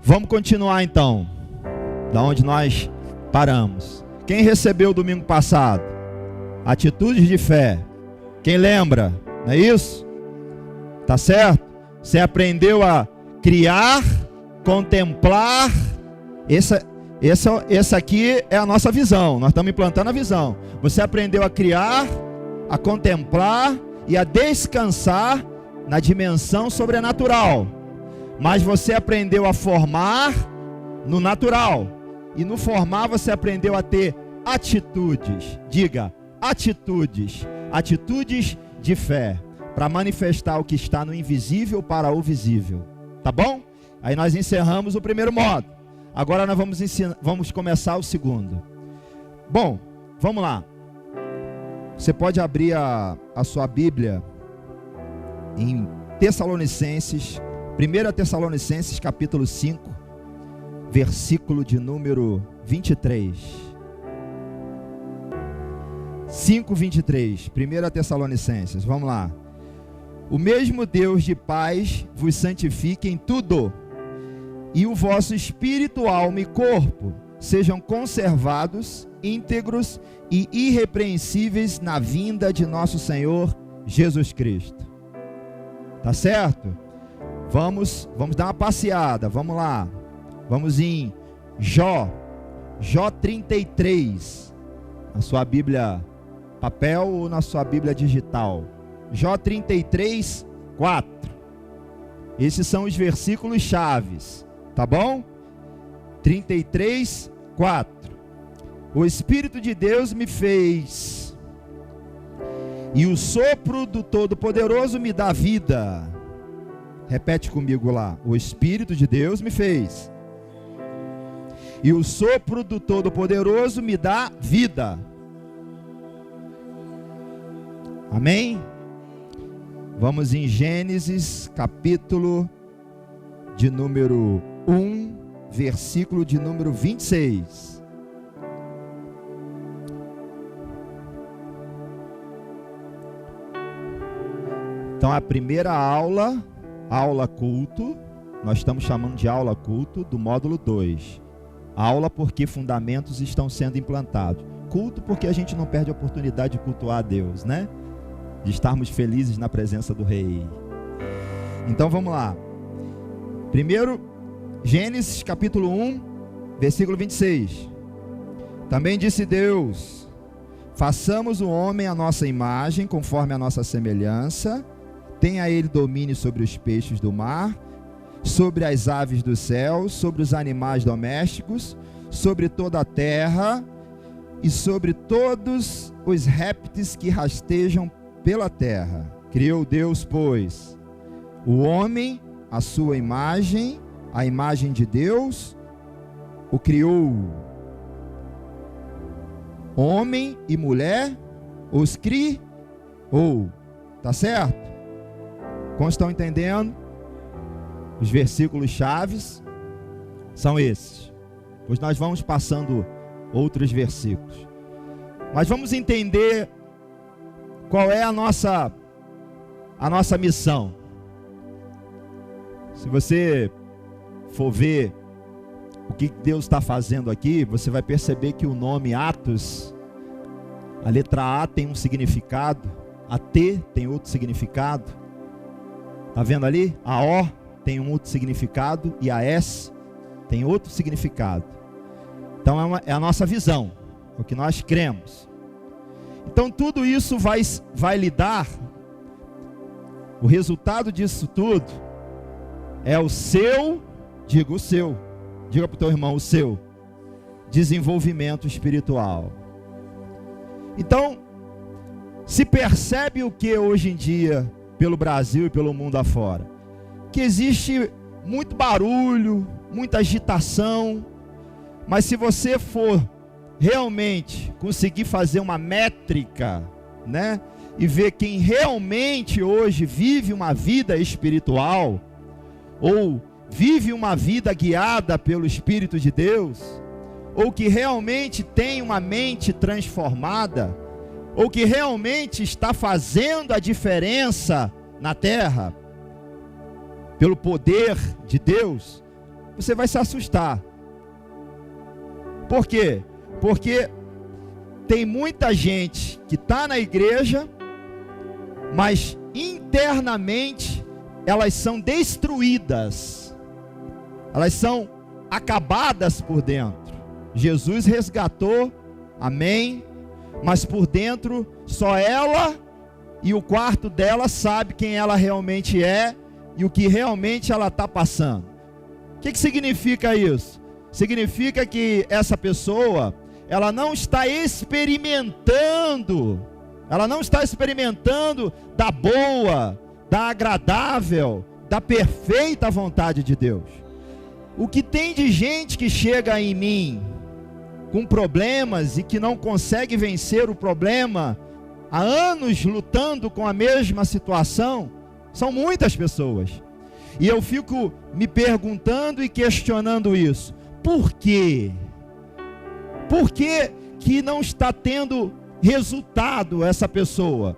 Vamos continuar então, da onde nós paramos. Quem recebeu domingo passado? Atitudes de fé. Quem lembra? Não é isso? Tá certo? Você aprendeu a criar, contemplar. Essa aqui é a nossa visão. Nós estamos implantando a visão. Você aprendeu a criar, a contemplar e a descansar na dimensão sobrenatural. Mas você aprendeu a formar no natural. E no formar você aprendeu a ter atitudes. Diga, atitudes. Atitudes de fé. Para manifestar o que está no invisível para o visível. Tá bom? Aí nós encerramos o primeiro modo. Agora nós vamos começar o segundo. Bom, vamos lá. Você pode abrir a sua Bíblia em Tessalonicenses, 1 Tessalonicenses capítulo 5, versículo de número 23. 5:23, 1 Tessalonicenses, vamos lá. O mesmo Deus de paz vos santifique em tudo, e o vosso espírito, alma e corpo sejam conservados, íntegros e irrepreensíveis na vinda de nosso Senhor Jesus Cristo. Tá certo? Vamos dar uma passeada, vamos lá. Vamos em Jó 33, na sua Bíblia papel ou na sua Bíblia digital. Jó 33, 4. Esses são os versículos chaves, tá bom? 33, 4. O Espírito de Deus me fez, e o sopro do Todo-Poderoso me dá vida. Repete comigo lá. O Espírito de Deus me fez, e o sopro do Todo-Poderoso me dá vida. Amém? Vamos em Gênesis, capítulo de número 1, versículo de número 26. Então a primeira aula culto, nós estamos chamando de aula culto do módulo 2. Aula porque fundamentos estão sendo implantados. Culto porque a gente não perde a oportunidade de cultuar a Deus, né? De estarmos felizes na presença do Rei. Então vamos lá. Primeiro, Gênesis capítulo 1, versículo 26. Também disse Deus: façamos o homem à nossa imagem, conforme a nossa semelhança. Tenha ele domínio sobre os peixes do mar, sobre as aves do céu, sobre os animais domésticos, sobre toda a terra e sobre todos os répteis que rastejam pela terra. Criou Deus, pois, o homem à sua imagem, a imagem de Deus o criou. Homem e mulher os criou. Tá certo? Como estão entendendo? Os versículos chaves são esses. Pois nós vamos passando outros versículos. Mas vamos entender qual é a nossa missão. Se você for ver o que Deus está fazendo aqui, você vai perceber que o nome Atos, a letra A tem um significado, a T tem outro significado. Está vendo ali? A O tem um outro significado e a S tem outro significado. Então é a nossa visão, é o que nós cremos. Então tudo isso vai lhe dar, o resultado disso tudo é o seu, diga para o teu irmão, o seu desenvolvimento espiritual. Então, se percebe o que hoje em dia, pelo Brasil e pelo mundo afora? Que existe muito barulho, muita agitação, mas se você for realmente conseguir fazer uma métrica, né, e ver quem realmente hoje vive uma vida espiritual, ou vive uma vida guiada pelo Espírito de Deus, ou que realmente tem uma mente transformada, ou que realmente está fazendo a diferença na terra, pelo poder de Deus, você vai se assustar. Por quê? Porque tem muita gente que está na igreja, mas internamente elas são destruídas, elas são acabadas por dentro. Jesus resgatou, amém, mas por dentro só ela e o quarto dela sabe quem ela realmente é e o que realmente ela está passando. O que significa isso? Significa que essa pessoa, ela não está experimentando da boa, da agradável, da perfeita vontade de Deus. O que tem de gente que chega em mim com problemas e que não consegue vencer o problema, há anos lutando com a mesma situação, são muitas pessoas. E eu fico me perguntando e questionando isso. Por quê? Por que que não está tendo resultado essa pessoa?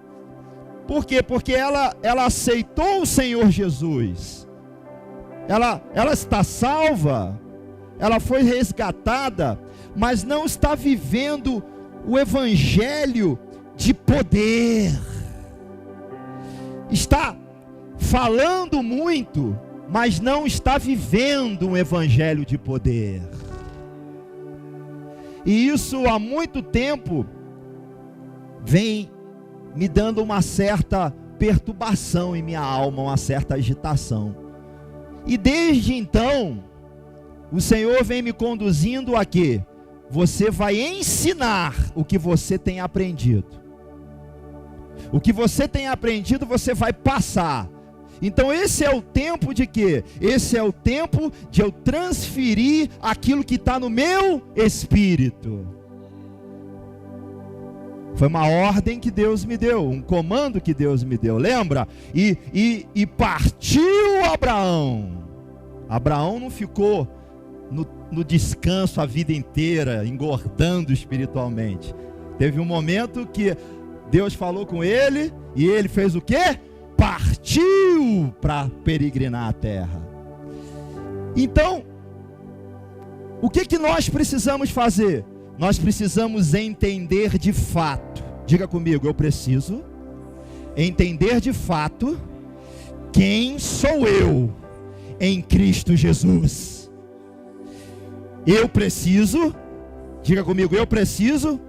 Por quê? Porque ela aceitou o Senhor Jesus. Ela está salva, ela foi resgatada, mas não está vivendo o evangelho de poder. Está falando muito, mas não está vivendo um evangelho de poder. E isso há muito tempo vem me dando uma certa perturbação em minha alma, uma certa agitação. E desde então, o Senhor vem me conduzindo a quê? Você vai ensinar o que você tem aprendido. O que você tem aprendido, você vai passar. Então esse é o tempo de quê? Esse é o tempo de eu transferir aquilo que está no meu espírito. Foi uma ordem que Deus me deu, um comando que Deus me deu, lembra? E partiu Abraão. Abraão não ficou no descanso a vida inteira, engordando espiritualmente. Teve um momento que Deus falou com ele, e ele fez o quê? Partiu para peregrinar a terra. Então, o que nós precisamos fazer? Nós precisamos entender de fato. Diga comigo, eu preciso entender de fato quem sou eu em Cristo Jesus. Eu preciso, diga comigo, eu preciso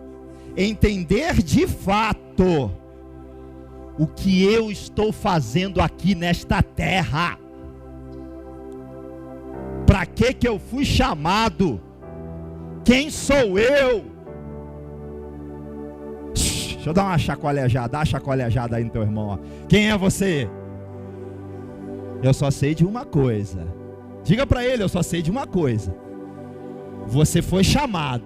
entender de fato o que eu estou fazendo aqui nesta terra. Para que eu fui chamado? Quem sou eu? Deixa eu dar uma chacoalhada, dá uma chacoalhada aí no teu irmão, ó. Quem é você? Eu só sei de uma coisa. Diga para ele, eu só sei de uma coisa. Você foi chamado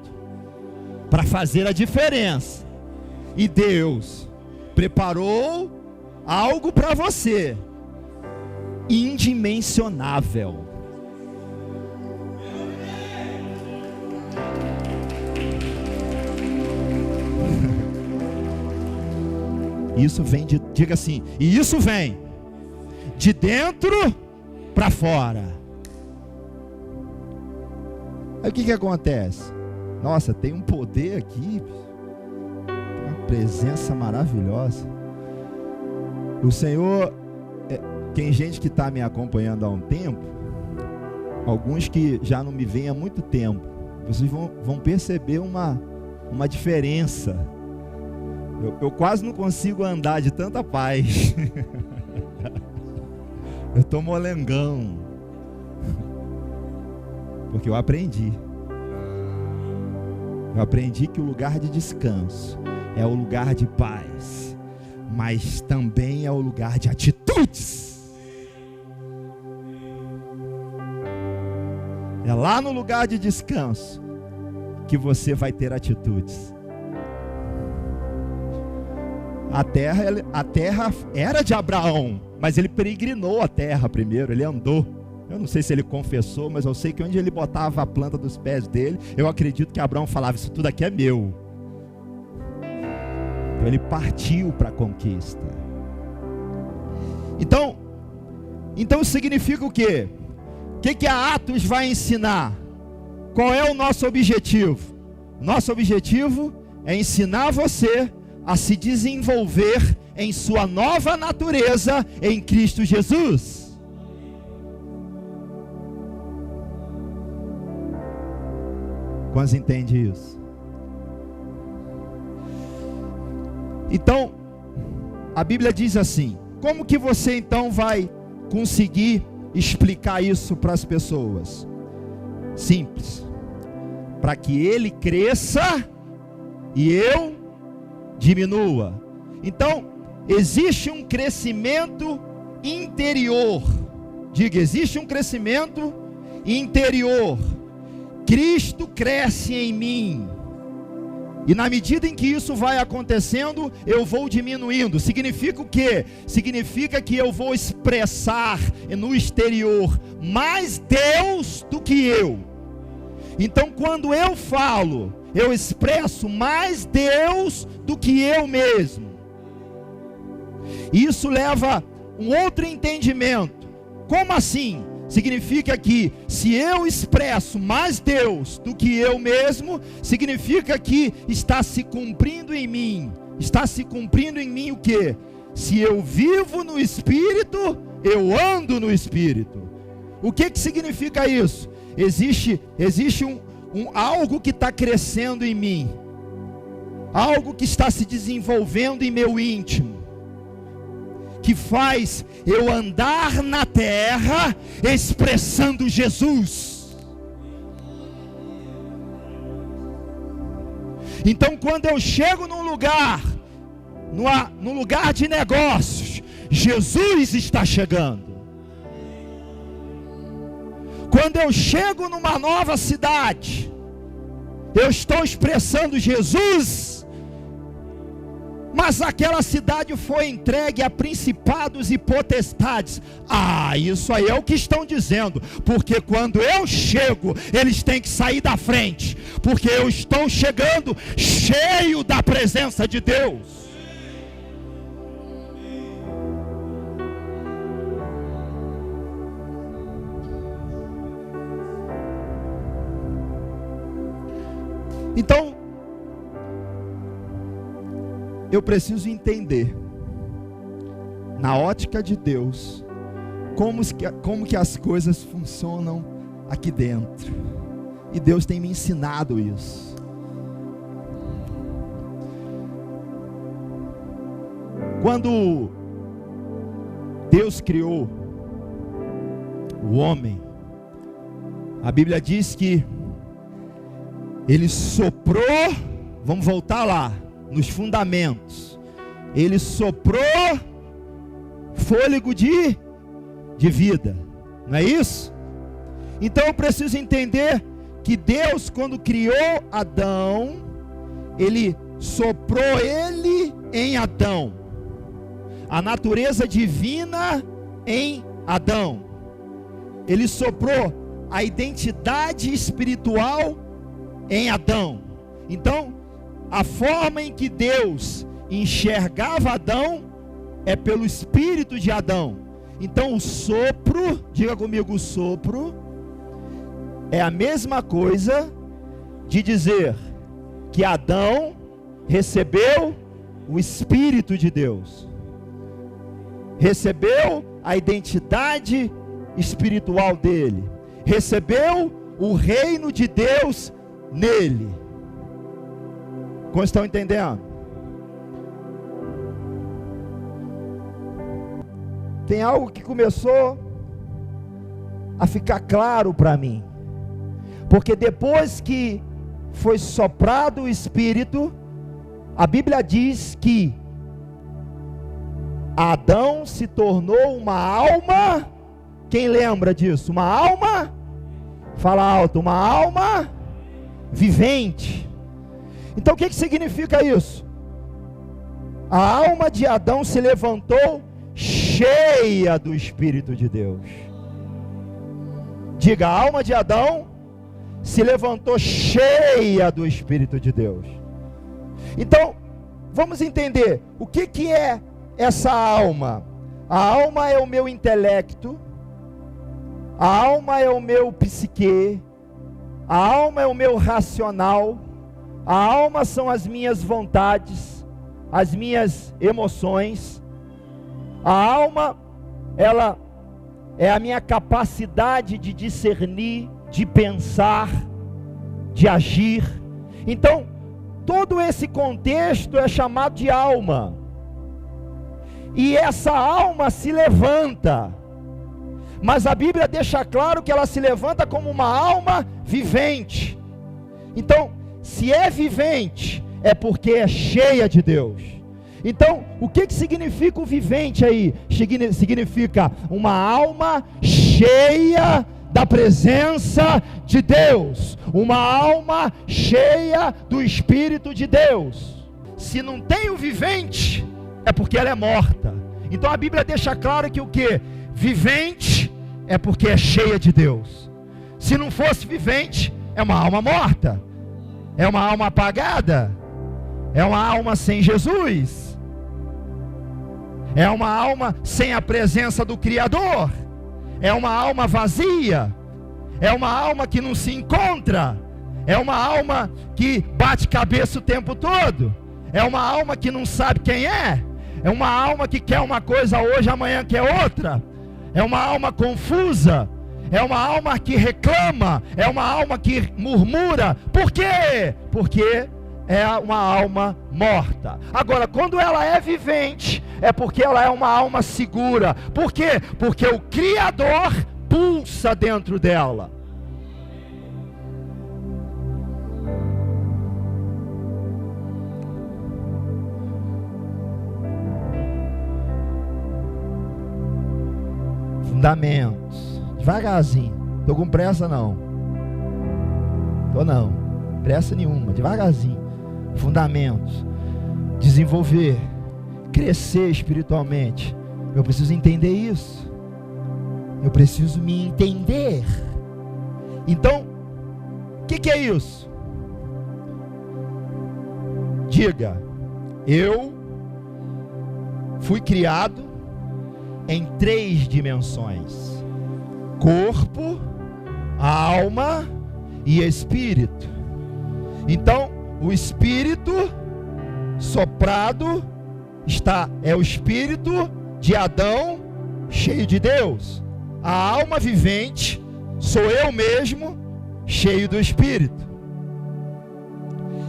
para fazer a diferença. E Deus preparou algo para você indimensionável. Isso vem de, diga assim, e isso vem de dentro para fora. Aí o que acontece? Nossa, tem um poder aqui, uma presença maravilhosa. O Senhor, tem gente que está me acompanhando há um tempo, alguns que já não me veem há muito tempo. Vocês vão perceber uma diferença. Eu quase não consigo andar de tanta paz. Eu estou molengão. Porque eu aprendi. Eu aprendi que o lugar de descanso é o lugar de paz, mas também é o lugar de atitudes. É lá no lugar de descanso que você vai ter atitudes. A terra era de Abraão, mas ele peregrinou a terra primeiro, ele andou. Eu não sei se ele confessou, mas eu sei que onde ele botava a planta dos pés dele, eu acredito que Abraão falava, isso tudo aqui é meu. Então ele partiu para a conquista. Então significa o quê? que a Atos vai ensinar? Qual é o nosso objetivo? Nosso objetivo é ensinar você a se desenvolver em sua nova natureza em Cristo Jesus. Quantos entendem isso? Então, a Bíblia diz assim: como que você então vai conseguir explicar isso para as pessoas? Simples. Para que ele cresça e eu diminua. Então, existe um crescimento interior. Diga, existe um crescimento interior. Cristo cresce em mim. E na medida em que isso vai acontecendo, eu vou diminuindo. Significa o quê? Significa que eu vou expressar no exterior mais Deus do que eu. Então, quando eu falo, eu expresso mais Deus do que eu mesmo. Isso leva um outro entendimento. Como assim? Significa que se eu expresso mais Deus do que eu mesmo, significa que está se cumprindo em mim. Está se cumprindo em mim o quê? Se eu vivo no Espírito, eu ando no Espírito. O que significa isso? Existe algo que está crescendo em mim, algo que está se desenvolvendo em meu íntimo, que faz eu andar na terra expressando Jesus. Então, quando eu chego num lugar, num lugar de negócios, Jesus está chegando. Quando eu chego numa nova cidade, eu estou expressando Jesus. Mas aquela cidade foi entregue a principados e potestades. Isso aí é o que estão dizendo. Porque quando eu chego, eles têm que sair da frente. Porque eu estou chegando cheio da presença de Deus. Então, eu preciso entender, na ótica de Deus, como que as coisas funcionam aqui dentro. E Deus tem me ensinado isso. Quando Deus criou o homem, a Bíblia diz que Ele soprou, vamos voltar lá, nos fundamentos, Ele soprou fôlego de vida, não é isso? Então eu preciso entender que Deus, quando criou Adão, Ele soprou ele em Adão, a natureza divina em Adão. Ele soprou a identidade espiritual em Adão. Então, a forma em que Deus enxergava Adão é pelo espírito de Adão. Então o sopro, diga comigo, o sopro é a mesma coisa de dizer que Adão recebeu o Espírito de Deus, recebeu a identidade espiritual dele, recebeu o reino de Deus nele. Como estão entendendo? Tem algo que começou a ficar claro para mim, porque depois que foi soprado o Espírito, a Bíblia diz que Adão se tornou uma alma. Quem lembra disso? Uma alma, fala alto, uma alma vivente. Então o que significa isso? A alma de Adão se levantou cheia do Espírito de Deus. Diga, a alma de Adão se levantou cheia do Espírito de Deus. Então, vamos entender, o que é essa alma? A alma é o meu intelecto, A alma é o meu psique, a alma é o meu racional, a alma são as minhas vontades, as minhas emoções. A alma, ela é a minha capacidade de discernir, de pensar, de agir. Então, todo esse contexto é chamado de alma. E essa alma se levanta, mas a Bíblia deixa claro que ela se levanta como uma alma vivente. Então, se é vivente, é porque é cheia de Deus. Então, o que significa o vivente aí? Significa uma alma cheia da presença de Deus, uma alma cheia do Espírito de Deus. Se não tem o vivente, é porque ela é morta. Então a Bíblia deixa claro que o que? Vivente é porque é cheia de Deus. Se não fosse vivente, é uma alma morta, é uma alma apagada, é uma alma sem Jesus, é uma alma sem a presença do Criador, é uma alma vazia, é uma alma que não se encontra, é uma alma que bate cabeça o tempo todo, é uma alma que não sabe quem é uma alma que quer uma coisa hoje, amanhã quer outra, é uma alma confusa, é uma alma que reclama, é uma alma que murmura. Por quê? Porque é uma alma morta. Agora, quando ela é vivente, é porque ela é uma alma segura. Por quê? Porque o Criador pulsa dentro dela. Fundamentos. Devagarzinho. Tô com pressa não. Tô não. Pressa nenhuma. Devagarzinho. Fundamentos. Desenvolver. Crescer espiritualmente. Eu preciso entender isso. Eu preciso me entender. Então, o que é isso? Diga: eu fui criado em 3 dimensões: corpo, alma e espírito. Então, o espírito soprado é o espírito de Adão cheio de Deus. A alma vivente sou eu mesmo cheio do espírito.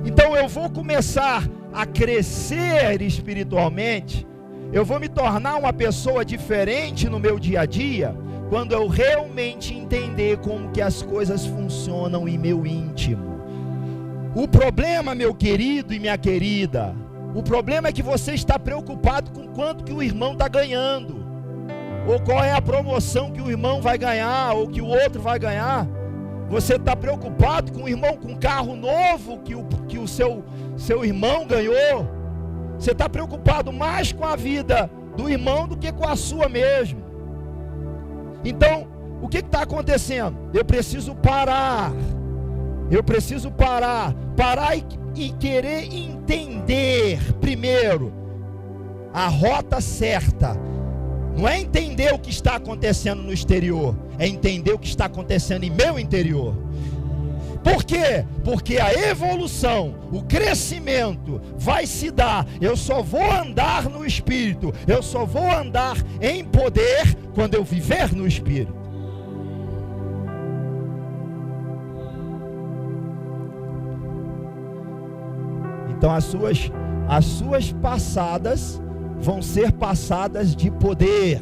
Então eu vou começar a crescer espiritualmente, eu vou me tornar uma pessoa diferente no meu dia a dia, quando eu realmente entender como que as coisas funcionam em meu íntimo. O problema, meu querido e minha querida, o problema é que você está preocupado com quanto que o irmão está ganhando, ou qual é a promoção que o irmão vai ganhar, ou que o outro vai ganhar. Você está preocupado com o irmão com carro novo que o seu irmão ganhou. Você está preocupado mais com a vida do irmão do que com a sua mesmo. Então, o que está acontecendo? Eu preciso parar. Parar e querer entender primeiro a rota certa. Não é entender o que está acontecendo no exterior, é entender o que está acontecendo em meu interior. Por quê? Porque a evolução, o crescimento vai se dar. Eu só vou andar no Espírito, eu só vou andar em poder quando eu viver no Espírito. Então as suas passadas vão ser passadas de poder.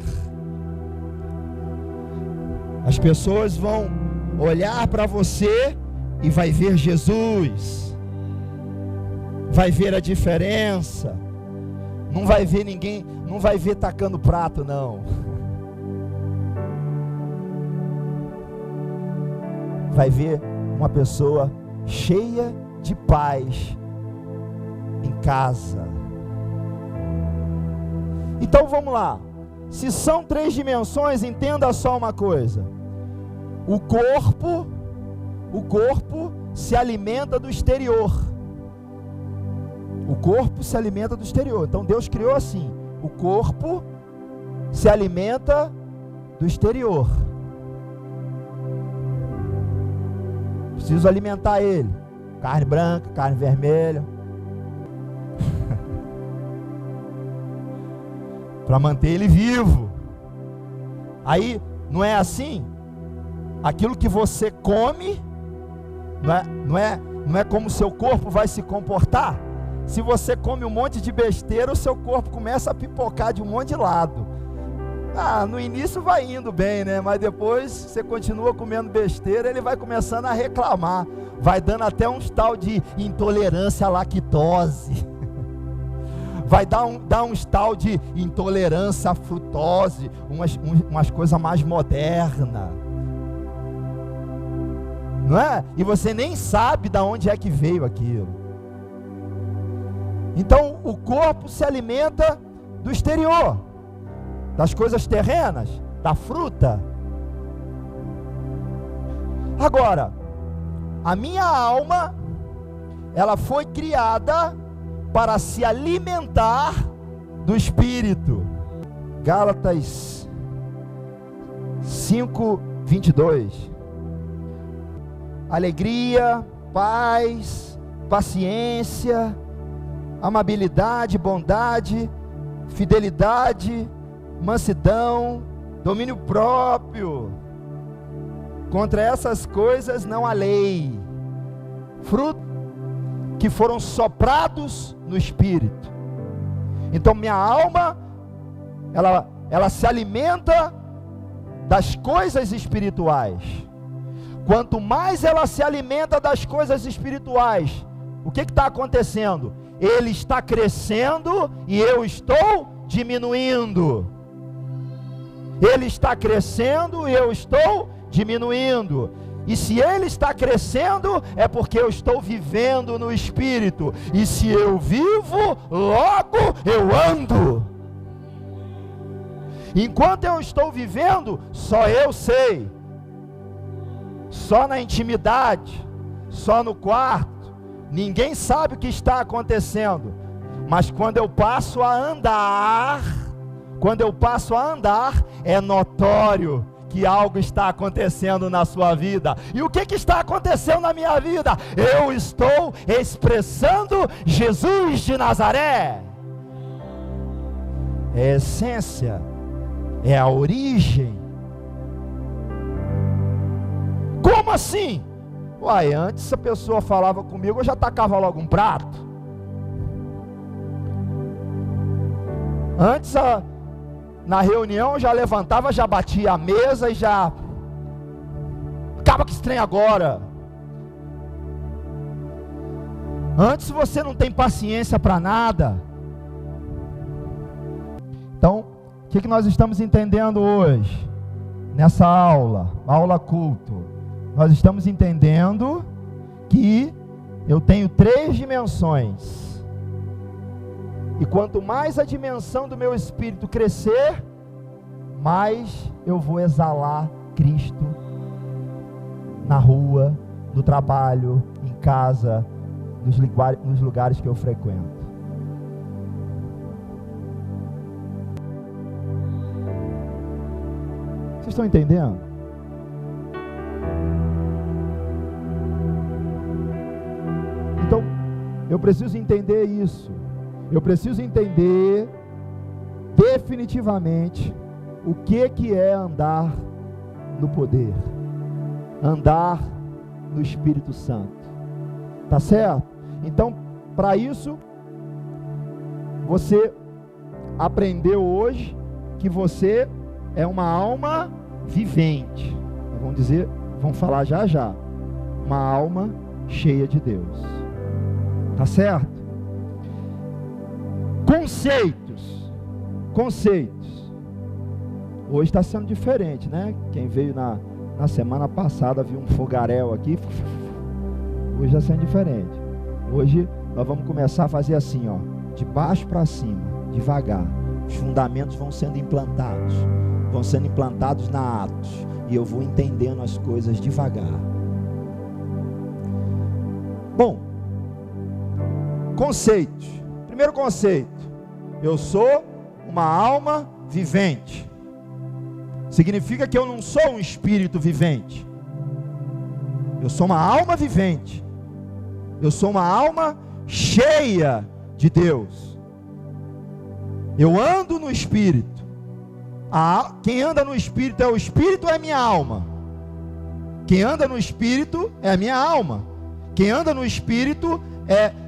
As pessoas vão olhar para você e vai ver Jesus, vai ver a diferença, não vai ver ninguém, não vai ver tacando prato não, vai ver uma pessoa cheia de paz em casa. Então vamos lá, se são 3 dimensões, entenda só uma coisa: o corpo se alimenta do exterior. O corpo se alimenta do exterior. Então Deus criou assim: o corpo se alimenta do exterior. Preciso alimentar ele. Carne branca, carne vermelha. Para manter ele vivo. Aí, não é assim? Aquilo que você come, não é como o seu corpo vai se comportar? Se você come um monte de besteira, o seu corpo começa a pipocar de um monte de lado. No início vai indo bem, né? Mas depois você continua comendo besteira, ele vai começando a reclamar. Vai dando até uns tal de intolerância à lactose. Vai dar uns tal de intolerância à frutose, umas coisas mais modernas. Não é? E você nem sabe de onde é que veio aquilo. Então o corpo se alimenta do exterior, das coisas terrenas, da fruta. Agora, a minha alma, ela foi criada para se alimentar do Espírito. Gálatas 5:22. Alegria, paz, paciência, amabilidade, bondade, fidelidade, mansidão, domínio próprio. Contra essas coisas não há lei. Fruto que foram soprados no Espírito. Então minha alma, ela se alimenta das coisas espirituais. Quanto mais ela se alimenta das coisas espirituais, o que está acontecendo? Ele está crescendo e eu estou diminuindo. Ele está crescendo e eu estou diminuindo. E se ele está crescendo, é porque eu estou vivendo no Espírito. E se eu vivo, logo eu ando. Enquanto eu estou vivendo, só eu sei. Só na intimidade, só no quarto, ninguém sabe o que está acontecendo. Mas quando eu passo a andar, é notório que algo está acontecendo na sua vida. E o que está acontecendo na minha vida? Eu estou expressando Jesus de Nazaré. É a essência, é a origem. Como assim? Uai, antes a pessoa falava comigo, eu já tacava logo um prato. Antes na reunião eu já levantava, já batia a mesa e já... Acaba com esse trem agora. Antes você não tem paciência para nada. Então, o que nós estamos entendendo hoje? Nessa aula culto. Nós estamos entendendo que eu tenho 3 dimensões. E quanto mais a dimensão do meu espírito crescer, mais eu vou exalar Cristo na rua, no trabalho, em casa, nos lugares que eu frequento. Vocês estão entendendo? Então, eu preciso entender isso. Eu preciso entender definitivamente o que é andar no poder, andar no Espírito Santo. Tá certo? Então, para isso, você aprendeu hoje que você é uma alma vivente. Vamos falar já. Uma alma cheia de Deus. Tá certo? Conceitos. Hoje está sendo diferente, né? Quem veio na semana passada viu um fogaréu aqui. Hoje está sendo diferente. Hoje nós vamos começar a fazer assim, ó, de baixo para cima, devagar. Os fundamentos vão sendo implantados na Atos, e eu vou entendendo as coisas devagar. Bom, conceitos. Primeiro conceito: eu sou uma alma vivente. Significa que eu não sou um espírito vivente. Eu sou uma alma vivente. Eu sou uma alma cheia de Deus. Eu ando no Espírito. Quem anda no Espírito é o Espírito ou é minha alma? Quem anda no Espírito é a minha alma. Quem anda no Espírito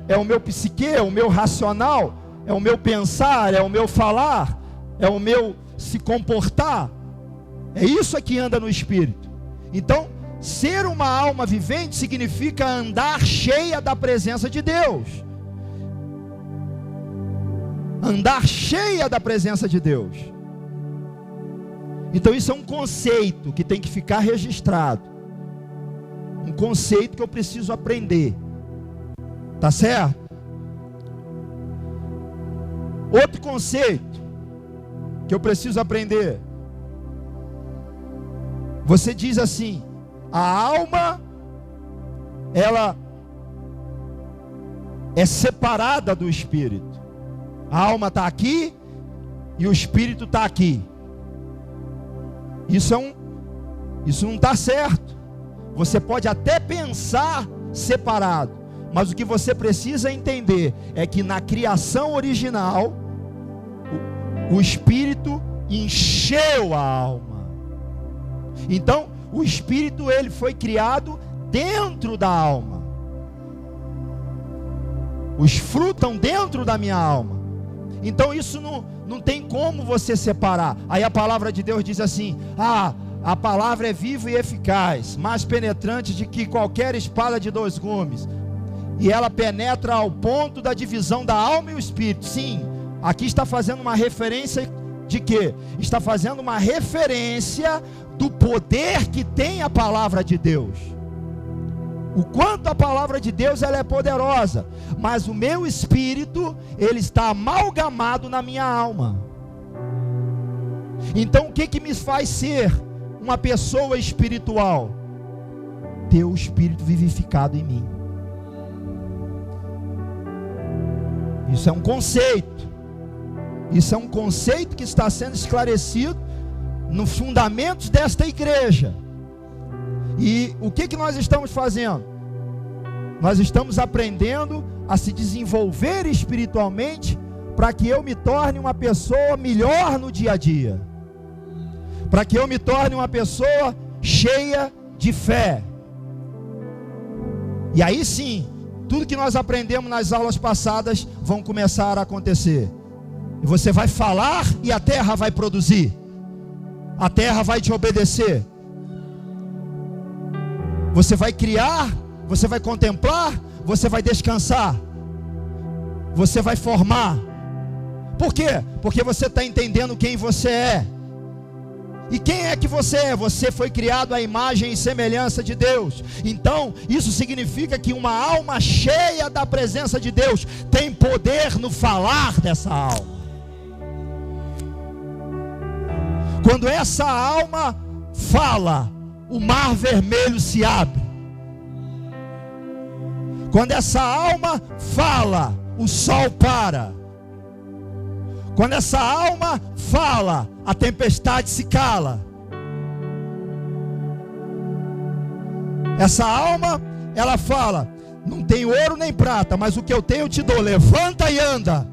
é o meu psique, é o meu racional, é o meu pensar, é o meu falar, é o meu se comportar. É isso que anda no Espírito. Então, ser uma alma vivente significa andar cheia da presença de Deus. Andar cheia da presença de Deus. Então isso é um conceito que tem que ficar registrado. Um conceito que eu preciso aprender. Tá certo? Outro conceito que eu preciso aprender. Você diz assim: a alma, ela é separada do espírito. A alma está aqui e o espírito está aqui. Isso não está certo. Você pode até pensar separado, mas o que você precisa entender é que na criação original, o espírito encheu a alma. Então, o espírito, ele foi criado dentro da alma. Os frutos estão dentro da minha alma. Então isso não tem como você separar. Aí a palavra de Deus diz assim: a palavra é viva e eficaz, mais penetrante de que qualquer espada de 2 gumes, e ela penetra ao ponto da divisão da alma e o espírito. Sim, aqui está fazendo uma referência de quê? Está fazendo uma referência do poder que tem a palavra de Deus. O quanto a palavra de Deus ela é poderosa, mas o meu espírito, ele está amalgamado na minha alma. Então o que me faz ser uma pessoa espiritual? Ter o espírito vivificado em mim. Isso é um conceito. Isso é um conceito que está sendo esclarecido nos fundamentos desta igreja. E o que nós estamos fazendo? Nós estamos aprendendo a se desenvolver espiritualmente, para que eu me torne uma pessoa melhor no dia a dia, para que eu me torne uma pessoa cheia de fé. E aí sim, tudo que nós aprendemos nas aulas passadas vão começar a acontecer. E você vai falar e a terra vai produzir. A terra vai te obedecer. Você vai criar, você vai contemplar, você vai descansar, você vai formar. Por quê? Porque você está entendendo quem você é. E quem é que você é? Você foi criado à imagem e semelhança de Deus. Então, isso significa que uma alma cheia da presença de Deus tem poder no falar dessa alma. Quando essa alma fala, o mar vermelho se abre. Quando essa alma fala, o sol para. Quando essa alma fala, a tempestade se cala. Essa alma, ela fala: não tenho ouro nem prata, mas o que eu tenho eu te dou. Levanta e anda.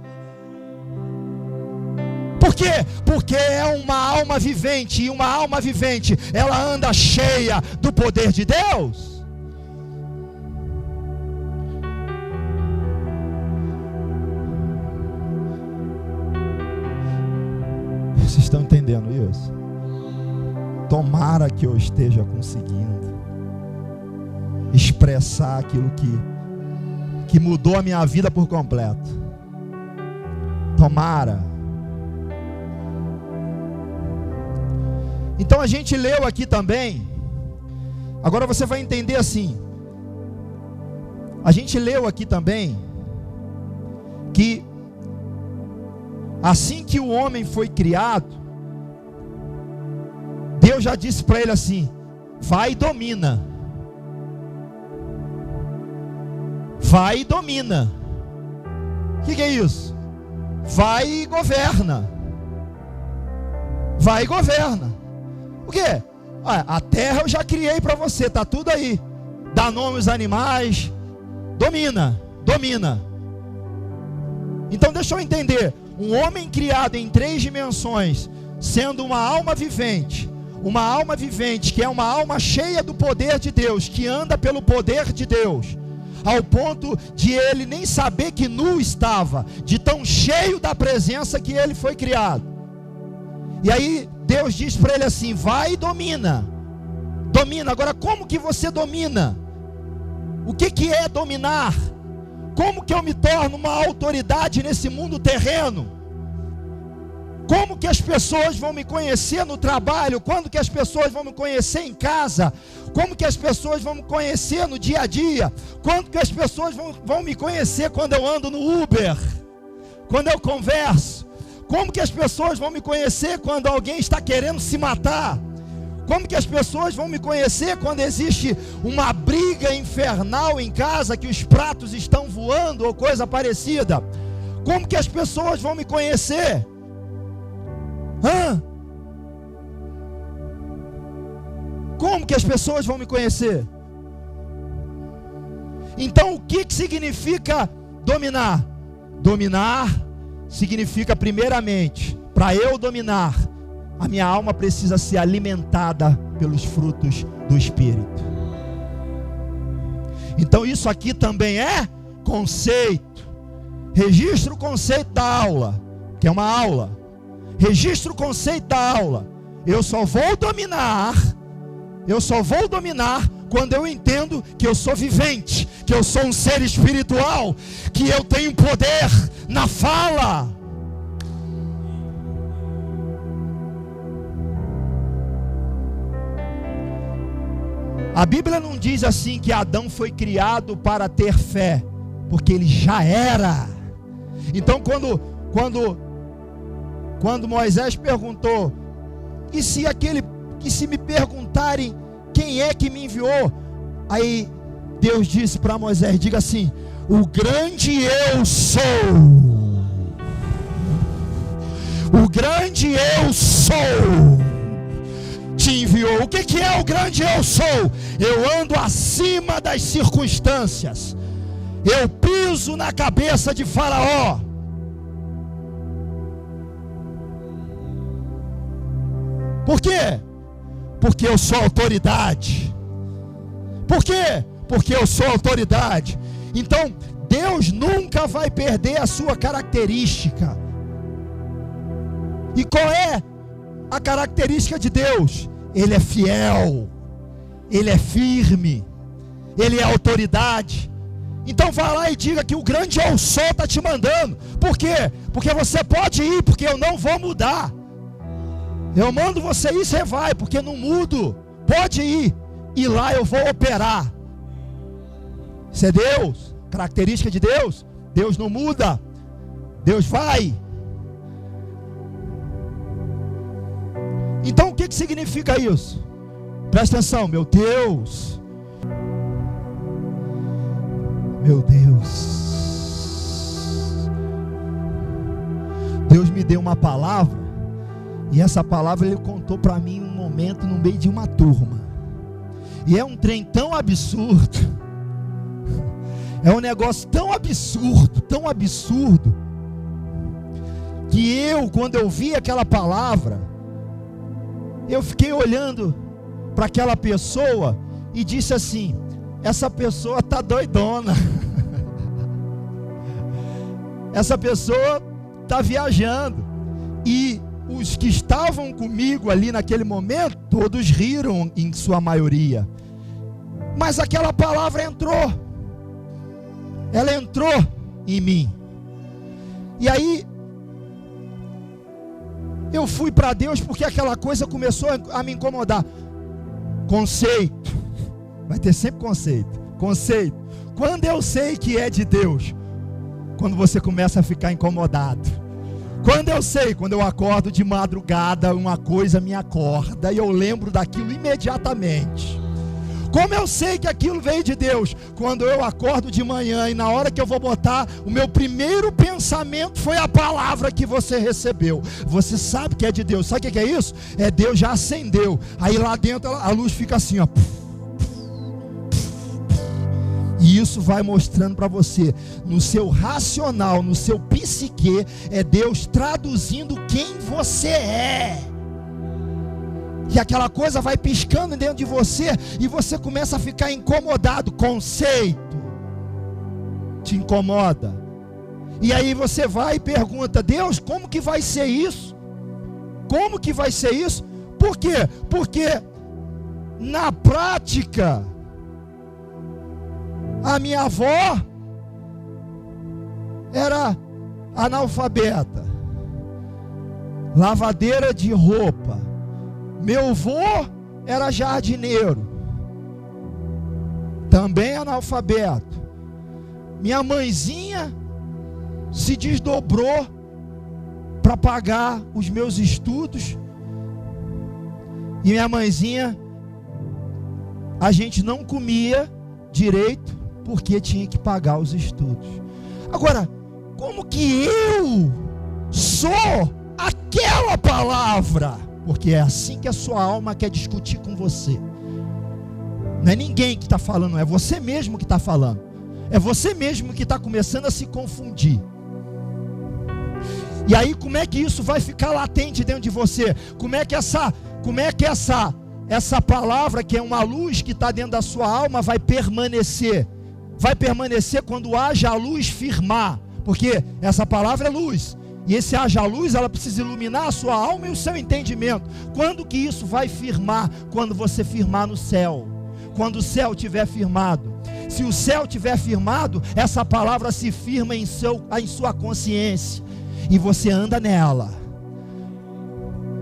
Por quê? Porque é uma alma vivente. E uma alma vivente, ela anda cheia do poder de Deus. Vocês estão entendendo isso? Tomara que eu esteja conseguindo expressar aquilo que mudou a minha vida por completo. Tomara. Então a gente leu aqui também. Agora você vai entender assim. A gente leu aqui também que assim que o homem foi criado, Deus já disse para ele assim: vai e domina. Vai e domina. O que é isso? Vai e governa. Vai e governa. O quê? A terra eu já criei para você, está tudo aí. dá nome aos animais, domina. Então deixa eu entender, um homem criado em 3 dimensões, sendo uma alma vivente que é uma alma cheia do poder de Deus, que anda pelo poder de Deus, ao ponto de ele nem saber que nu estava, de tão cheio da presença que ele foi criado. E aí Deus diz para ele assim: vai e domina. Agora, como que você domina? O que é dominar? Como que eu me torno uma autoridade nesse mundo terreno? Como que as pessoas vão me conhecer no trabalho? Quando que as pessoas vão me conhecer em casa? Como que as pessoas vão me conhecer no dia a dia? Quando que as pessoas vão me conhecer quando eu ando no Uber? Quando eu converso? Como que as pessoas vão me conhecer quando alguém está querendo se matar? Como que as pessoas vão me conhecer quando existe uma briga infernal em casa, que os pratos estão voando ou coisa parecida? Como que as pessoas vão me conhecer? Como que as pessoas vão me conhecer? Então, o que significa dominar? Dominar significa, primeiramente, para eu dominar, a minha alma precisa ser alimentada pelos frutos do Espírito. Então isso aqui também é conceito. Registra o conceito da aula, que é uma aula. Registra o conceito da aula. Eu só vou dominar quando eu entendo que eu sou vivente, que eu sou um ser espiritual, que eu tenho poder na fala. A Bíblia não diz assim que Adão foi criado para ter fé, porque ele já era. Então quando Moisés perguntou: e se me perguntarem quem é que me enviou? Aí Deus disse para Moisés: diga assim: o grande eu sou. O grande eu sou te enviou. O que é o grande eu sou? Eu ando acima das circunstâncias. Eu piso na cabeça de Faraó. Por quê? Porque eu sou autoridade. Por quê? Porque eu sou autoridade. Então, Deus nunca vai perder a sua característica. E qual é a característica de Deus? Ele é fiel, Ele é firme, Ele é autoridade. Então vai lá e diga que o grande eu sou está te mandando. Por quê? Porque você pode ir, porque eu não vou mudar. Eu mando você ir, você vai, porque não mudo. Pode ir, e lá eu vou operar. Isso é Deus, característica de Deus. Deus não muda, Deus vai. Então o que significa isso? Presta atenção, meu Deus. Meu Deus. Deus me deu uma palavra, e essa palavra Ele contou para mim em um momento no meio de uma turma. E é um trem tão absurdo. É um negócio tão absurdo, que quando eu vi aquela palavra, eu fiquei olhando para aquela pessoa e disse assim: essa pessoa está doidona. Essa pessoa está viajando. E os que estavam comigo ali naquele momento, todos riram em sua maioria. Mas aquela palavra entrou. Ela entrou em mim. E aí eu fui para Deus, porque aquela coisa começou a me incomodar. Conceito. Vai ter sempre conceito. Quando eu sei que é de Deus? Quando você começa a ficar incomodado. Quando eu acordo de madrugada, uma coisa me acorda e eu lembro daquilo imediatamente. Como eu sei que aquilo veio de Deus? Quando eu acordo de manhã e na hora que eu vou botar, o meu primeiro pensamento foi a palavra que você recebeu. Você sabe que é de Deus. Sabe o que é isso? É Deus já acendeu. Aí lá dentro a luz fica assim, ó. E isso vai mostrando para você, no seu racional, no seu psique, é Deus traduzindo quem você é. E aquela coisa vai piscando dentro de você, e você começa a ficar incomodado. Conceito te incomoda. E aí você vai e pergunta: Deus, como que vai ser isso? Como que vai ser isso? Por quê? Porque na prática, a minha avó era analfabeta, lavadeira de roupa. Meu avô era jardineiro, também analfabeto. Minha mãezinha se desdobrou para pagar os meus estudos. E minha mãezinha, a gente não comia direito porque tinha que pagar os estudos. Agora, como que eu sou aquela palavra? Porque é assim que a sua alma quer discutir com você. Não é ninguém que está falando, é você mesmo que está falando. É você mesmo que está começando a se confundir. E aí, como é que isso vai ficar latente dentro de você? Como é que essa palavra, que é uma luz que está dentro da sua alma, vai permanecer? Vai permanecer quando haja a luz firmar. Porque essa palavra é luz. E esse haja luz, ela precisa iluminar a sua alma e o seu entendimento. Quando que isso vai firmar? Quando você firmar no céu. Quando o céu estiver firmado. Se o céu estiver firmado, essa palavra se firma em sua consciência. E você anda nela.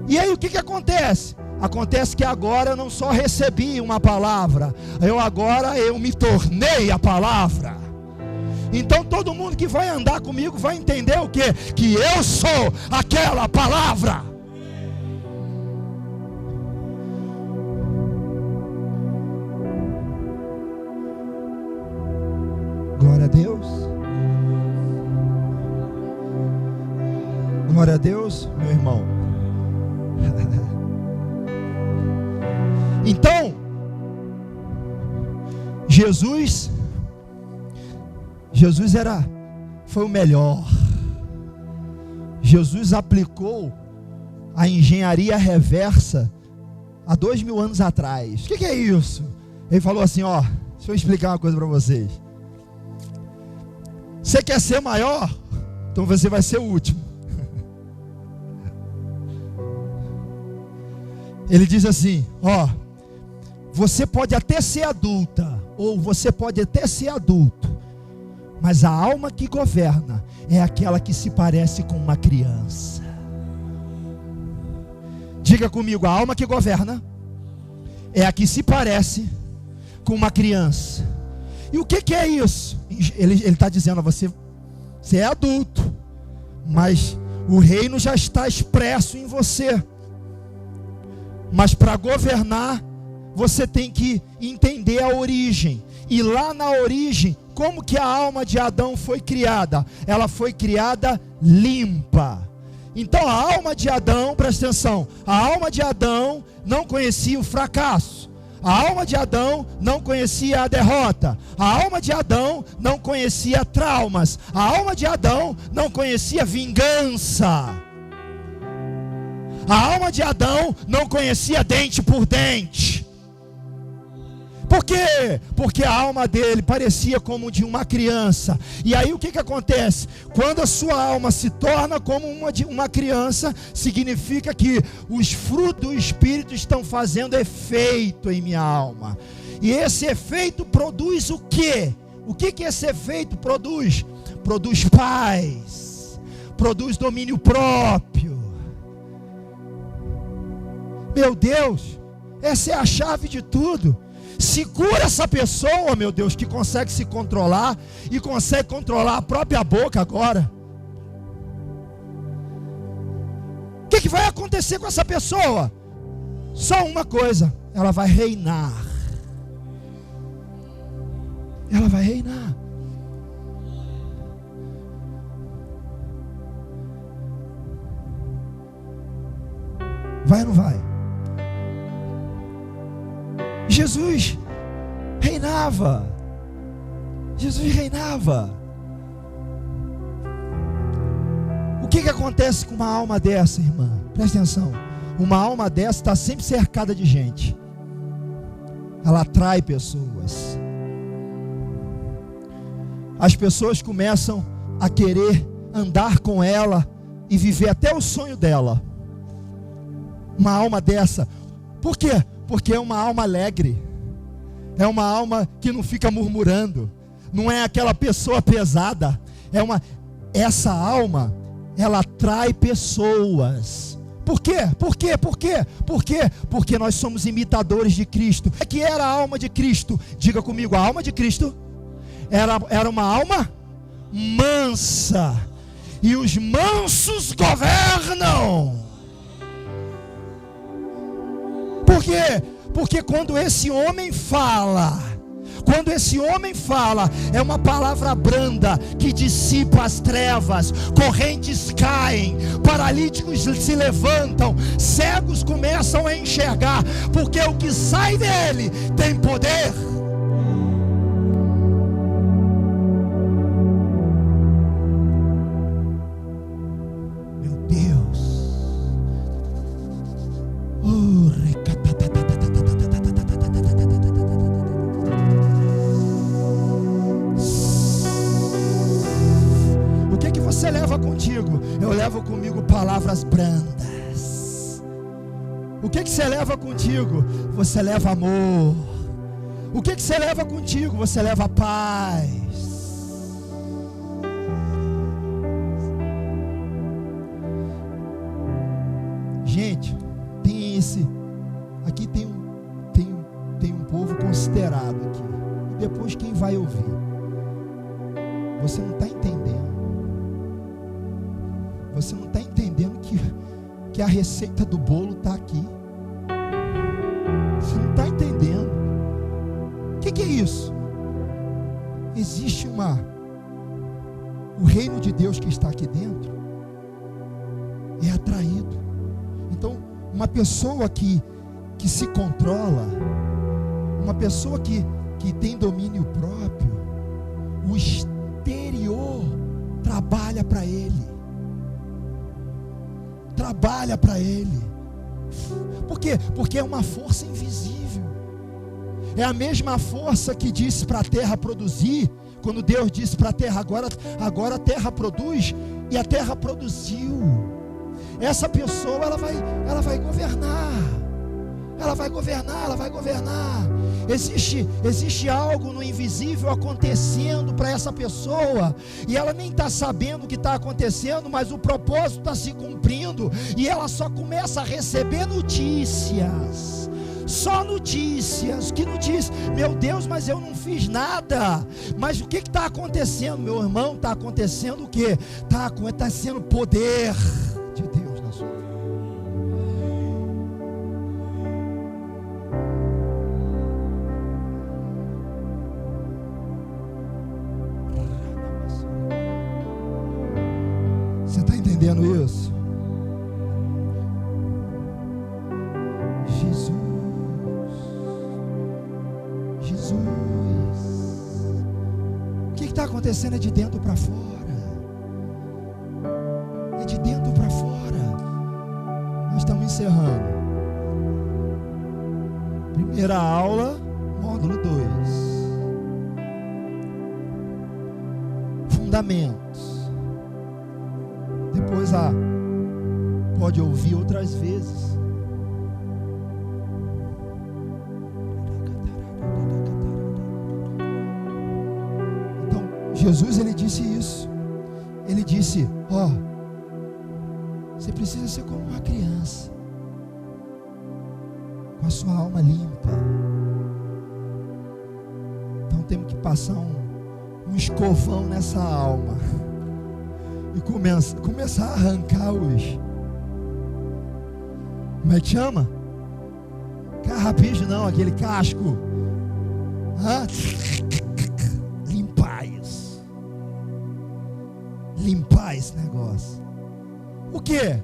E aí o que acontece? Acontece que agora eu não só recebi uma palavra, eu me tornei a palavra. Então todo mundo que vai andar comigo vai entender o quê? Que eu sou aquela palavra. Glória a Deus. Glória a Deus, meu irmão. Então, Jesus foi o melhor. Jesus aplicou a engenharia reversa há 2000 anos atrás. O que é isso? Ele falou assim, deixa eu explicar uma coisa para vocês. Você quer ser maior? Então você vai ser o último. Ele diz assim, você pode até ser adulta, ou você pode até ser adulto, mas a alma que governa é aquela que se parece com uma criança. Diga comigo, a alma que governa é a que se parece com uma criança. E o que é isso? Ele está dizendo a você, você é adulto, mas o reino já está expresso em você. Mas para governar, você tem que entender a origem. E lá na origem, como que a alma de Adão foi criada? Ela foi criada limpa. Então a alma de Adão, presta atenção, a alma de Adão não conhecia o fracasso. A alma de Adão não conhecia a derrota. A alma de Adão não conhecia traumas. A alma de Adão não conhecia vingança. A alma de Adão não conhecia dente por dente. Por quê? Porque a alma dele parecia como de uma criança. E aí o que acontece? Quando a sua alma se torna como uma criança, significa que os frutos do Espírito estão fazendo efeito em minha alma. E esse efeito produz o quê? O que esse efeito produz? Produz paz, produz domínio próprio. Meu Deus, essa é a chave de tudo. Segura essa pessoa, meu Deus, que consegue se controlar e consegue controlar a própria boca agora. O que vai acontecer com essa pessoa? Só uma coisa, ela vai reinar. Ela vai reinar. Vai ou não vai? Jesus reinava. Jesus reinava. O que acontece com uma alma dessa, irmã? Presta atenção. Uma alma dessa está sempre cercada de gente. Ela atrai pessoas. As pessoas começam a querer andar com ela e viver até o sonho dela. Uma alma dessa. Por quê? Porque é uma alma alegre. É uma alma que não fica murmurando. Não é aquela pessoa pesada. Essa alma, ela atrai pessoas. Por quê? Por quê? Por quê? Por quê? Porque nós somos imitadores de Cristo. O que era a alma de Cristo? Diga comigo, a alma de Cristo era uma alma mansa. E os mansos governam. Por quê? Porque quando esse homem fala, é uma palavra branda que dissipa as trevas, correntes caem, paralíticos se levantam, cegos começam a enxergar, porque o que sai dele tem poder. Eu levo comigo palavras brandas. O que você leva contigo? Você leva amor. O que você leva contigo? Você leva paz. Gente, aqui tem um povo considerado aqui. E depois quem vai ouvir? Você não está entendendo. Você não está entendendo que a receita do bolo está aqui. Você não está entendendo. O que é isso? Existe o reino de Deus que está aqui dentro é atraído. Então, uma pessoa que se controla, uma pessoa que tem domínio próprio, o exterior trabalha para ele. Trabalha para ele. Por quê? Porque é uma força invisível. É a mesma força que disse para a terra produzir. Quando Deus disse para a terra, agora a terra produz. E a terra produziu. Essa pessoa ela vai governar. Ela vai governar. Existe algo no invisível acontecendo para essa pessoa, e ela nem está sabendo o que está acontecendo, mas o propósito está se cumprindo, e ela só começa a receber notícias, só notícias, que notícias? Meu Deus, mas eu não fiz nada. Mas o que está acontecendo, meu irmão? Está acontecendo o quê? Está sendo poder de Deus na sua vida. Você está entendendo isso? Jesus. O que está acontecendo é de dentro para fora. É de dentro para fora. Nós estamos encerrando. Primeira aula, módulo 2. Fundamentos. Depois pode ouvir outras vezes. Então, Jesus, ele disse isso. Ele disse, você precisa ser como uma criança, com a sua alma limpa. Então temos que passar um escovão nessa alma e começar a arrancar como é que chama? Carrapicho não, aquele casco. Limpar esse negócio. O que?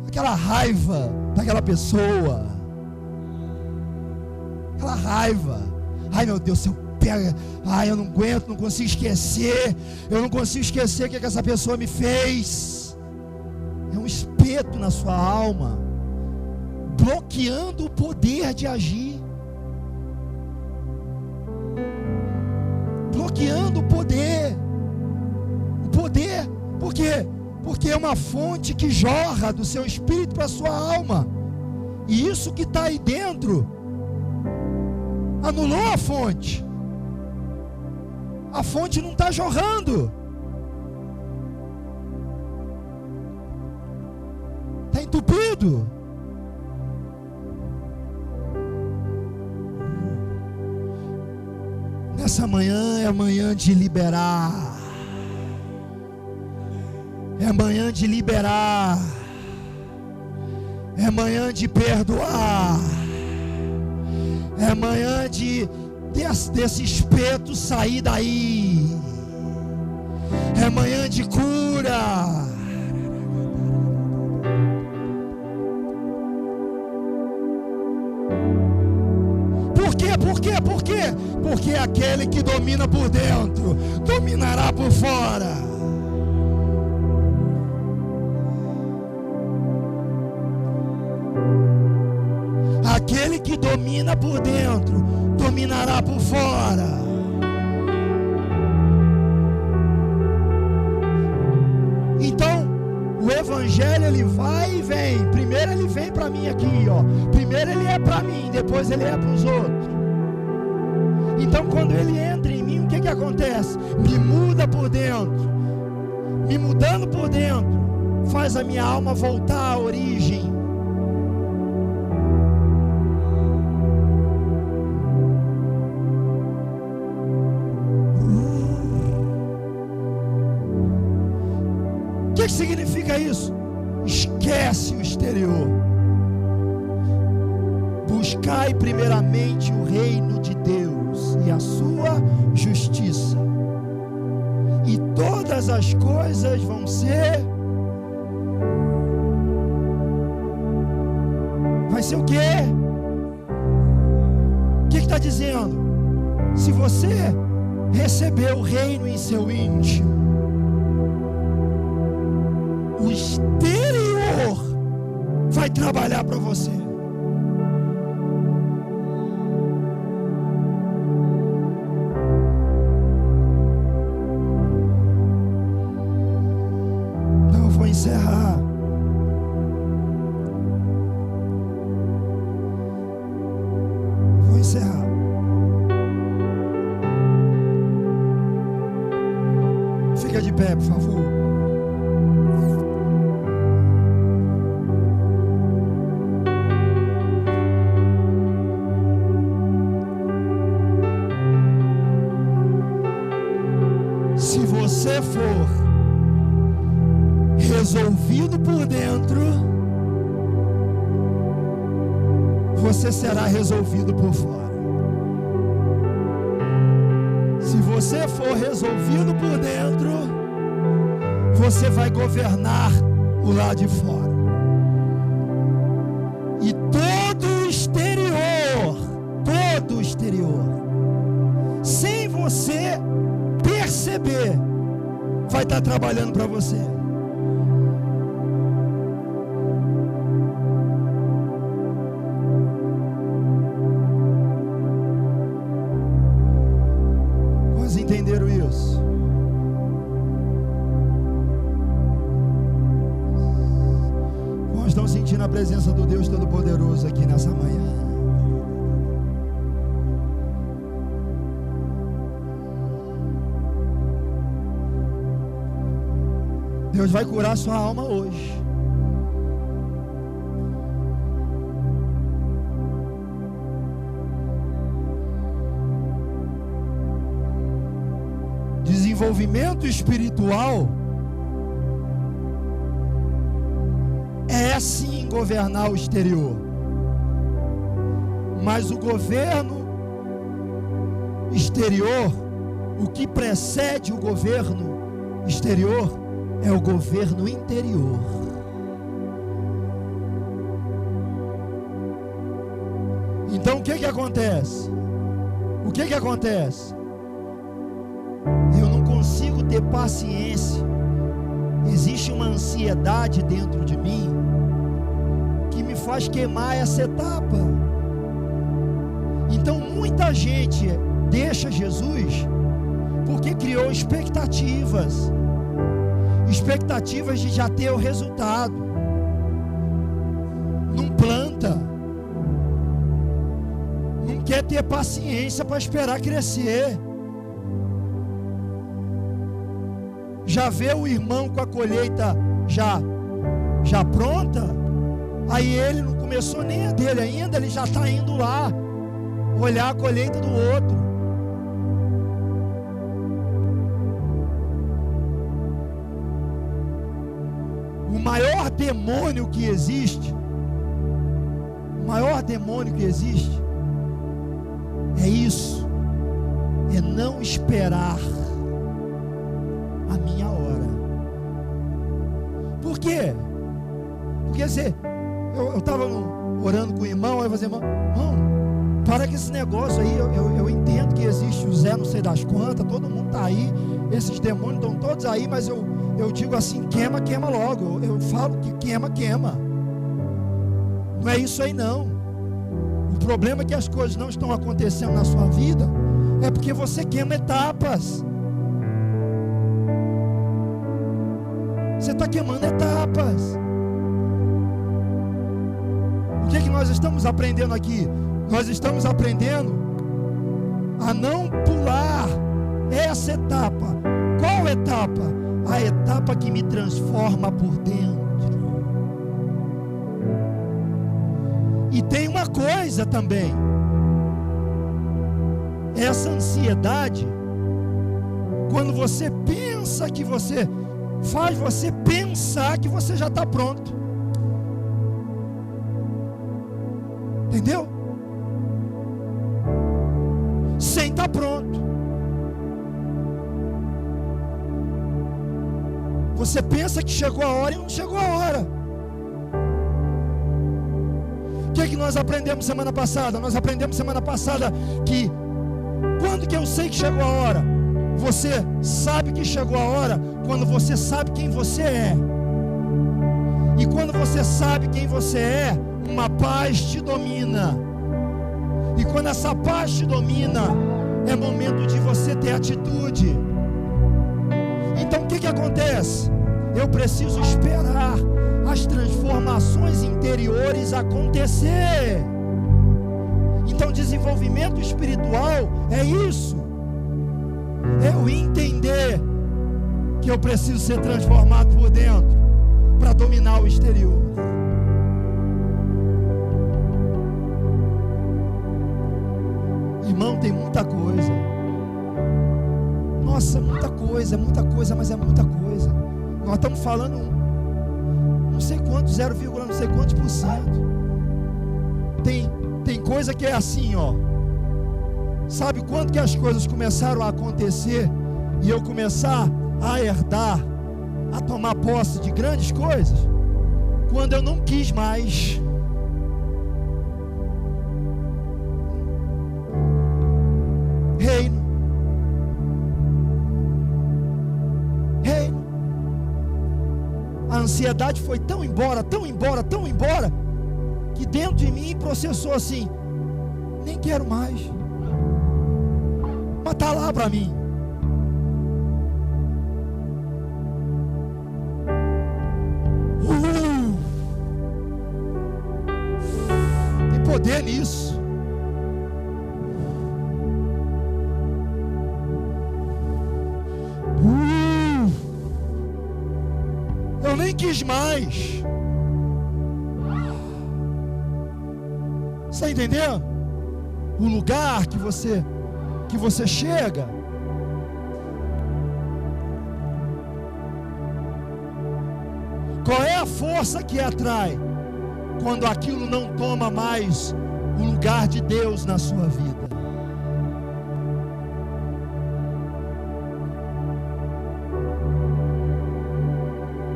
Aquela raiva daquela pessoa. Aquela raiva. Ai meu Deus, se eu pega, eu não aguento, não consigo esquecer, eu não consigo esquecer o que essa pessoa me fez. É um espeto na sua alma, bloqueando o poder de agir, bloqueando o poder, por quê? Porque é uma fonte que jorra do seu espírito para a sua alma, e isso que está aí dentro anulou a fonte não está jorrando, está entupido. Nessa manhã é manhã de liberar, é manhã de liberar, é manhã de perdoar, é manhã desse espeto sair daí, é manhã de cura. Por quê? Porque aquele que domina por dentro dominará por fora. Aquele que domina por dentro dominará por fora. Então, o evangelho ele vai e vem. Primeiro ele vem para mim aqui, Primeiro ele é para mim, depois ele é para os outros. Então, quando ele entra em mim, o que acontece? Me muda por dentro. Me mudando por dentro, faz a minha alma voltar à origem. O que significa isso? Esquece o exterior. Buscai primeiramente o reino de Deus e a sua justiça, e todas as coisas vão ser. Vai ser o quê? O que está dizendo? Se você receber o reino em seu íntimo, o exterior vai trabalhar para você. Não, eu vou encerrar. Vou encerrar. Fica de pé, por favor. Se você for resolvido por dentro, você será resolvido por fora. Se você for resolvido por dentro, você vai governar o lado de fora. E todo o exterior, sem você perceber, vai estar trabalhando para você. Quantos entenderam isso? Quantos estão sentindo a presença do Deus Todo-Poderoso aqui nessa manhã? Deus vai curar sua alma hoje. Desenvolvimento espiritual é sim governar o exterior, mas o governo exterior, o que precede o governo exterior, é o governo interior. Então o que acontece? o que acontece? Eu não consigo ter paciência. Existe uma ansiedade dentro de mim que me faz queimar essa etapa. Então muita gente deixa Jesus porque criou expectativas de já ter o resultado. Não planta, não quer ter paciência para esperar crescer. Já vê o irmão com a colheita já pronta, aí ele não começou nem a dele ainda, ele já está indo lá olhar a colheita do outro. O maior demônio que existe é isso, é não esperar a minha hora. Por quê? Porque eu estava orando com o irmão, aí eu falei, irmão, para com esse negócio aí, eu entendo que existe o Zé não sei das quantas, todo mundo está aí, esses demônios estão todos aí, mas eu digo assim, queima logo. Eu falo que queima. Não é isso aí não. O problema é que as coisas não estão acontecendo na sua vida, é porque você queima etapas. Você está queimando etapas. O que nós estamos aprendendo aqui? Nós estamos aprendendo a não pular essa etapa. Qual etapa? A etapa que me transforma por dentro. E tem uma coisa também. Essa ansiedade, quando você pensa que você faz você pensar que você já está pronto. Entendeu? Sem estar pronto. Você pensa que chegou a hora e não chegou a hora. O que nós aprendemos semana passada? Nós aprendemos semana passada que quando que eu sei que chegou a hora? Você sabe que chegou a hora quando você sabe quem você é. E quando você sabe quem você é, uma paz te domina. E quando essa paz te domina, é momento de você ter atitude. Então o que acontece? Eu preciso esperar as transformações interiores acontecer. Então desenvolvimento espiritual é isso. É eu entender que eu preciso ser transformado por dentro para dominar o exterior. Irmão, tem muita coisa. Nossa, muita coisa, mas é muita coisa. Nós estamos falando não sei quanto, 0, não sei quantos por cento. Tem coisa que é assim, ó. Sabe quando que as coisas começaram a acontecer e eu começar a herdar, a tomar posse de grandes coisas? Quando eu não quis mais. Reino. A ansiedade foi tão embora, que dentro de mim processou assim, nem quero mais. Mas está lá para mim. Tem poder nisso. Eu nem quis mais. Você entendeu? O lugar que você chega. Qual é a força que atrai quando aquilo não toma mais o lugar de Deus na sua vida?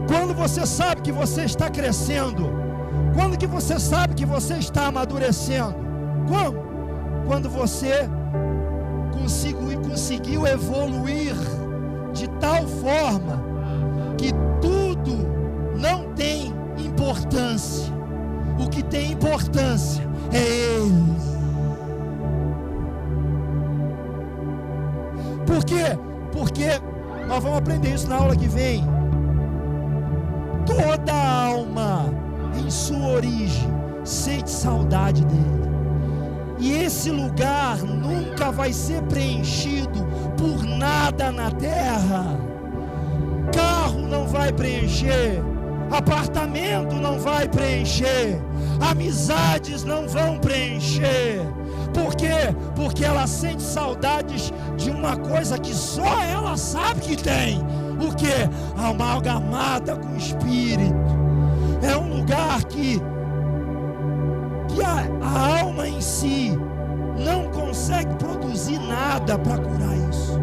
Quando você sabe que você está crescendo? Quando que você sabe que você está amadurecendo? Como? Quando você conseguiu evoluir de tal forma que tudo não tem importância. O que tem importância é Ele. Por quê? Porque nós vamos aprender isso na aula que vem. Toda alma, em sua origem, sente saudade dele. E esse lugar nunca vai ser preenchido por nada na terra. Carro não vai preencher, apartamento não vai preencher, amizades não vão preencher. Por quê? Porque ela sente saudades de uma coisa que só ela sabe que tem. O quê? Amalgamada com o Espírito. É um lugar que a alma em si não consegue produzir nada para curar isso.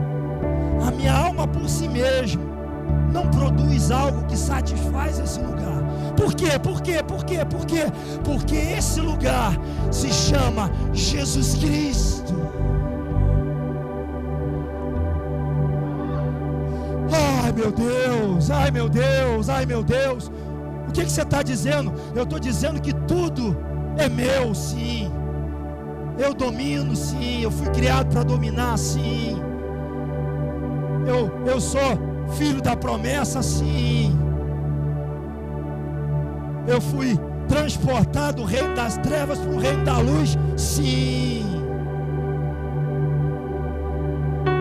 A minha alma por si mesma não produz algo que satisfaz esse lugar. Por quê? Por quê? Por quê? Por quê? Porque esse lugar se chama Jesus Cristo. Ai meu Deus, ai meu Deus, ai meu Deus. O que você está dizendo? Eu estou dizendo que tudo é meu, sim. Eu domino, sim. Eu fui criado para dominar, sim. Eu sou filho da promessa, sim. Eu fui transportado do reino das trevas para o reino da luz, sim.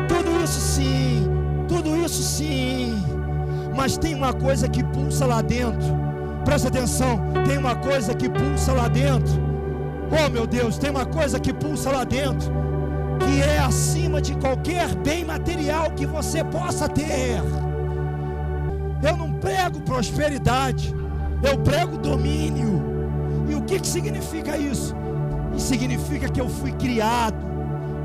Tudo isso sim, tudo isso sim. Mas tem uma coisa que pulsa lá dentro. Presta atenção, tem uma coisa que pulsa lá dentro. Oh meu Deus, tem uma coisa que pulsa lá dentro, que é acima de qualquer bem material que você possa ter. Eu não prego prosperidade, eu prego domínio. E o que significa isso? Isso significa que eu fui criado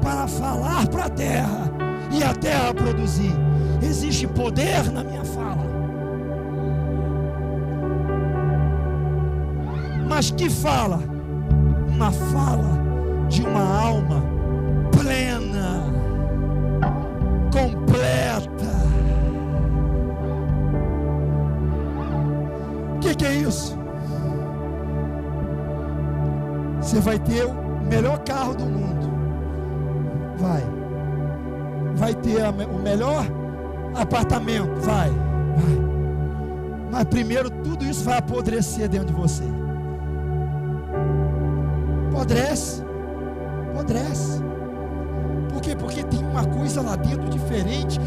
para falar para a terra e a terra produzir. Existe poder na minha fala. Mas que fala? Uma fala de uma alma plena, completa. O que é isso? Você vai ter o melhor carro do mundo. Vai ter o melhor apartamento. Vai. Mas primeiro tudo isso vai apodrecer dentro de você. Apodrece. Por quê? Porque tem uma coisa lá dentro diferente,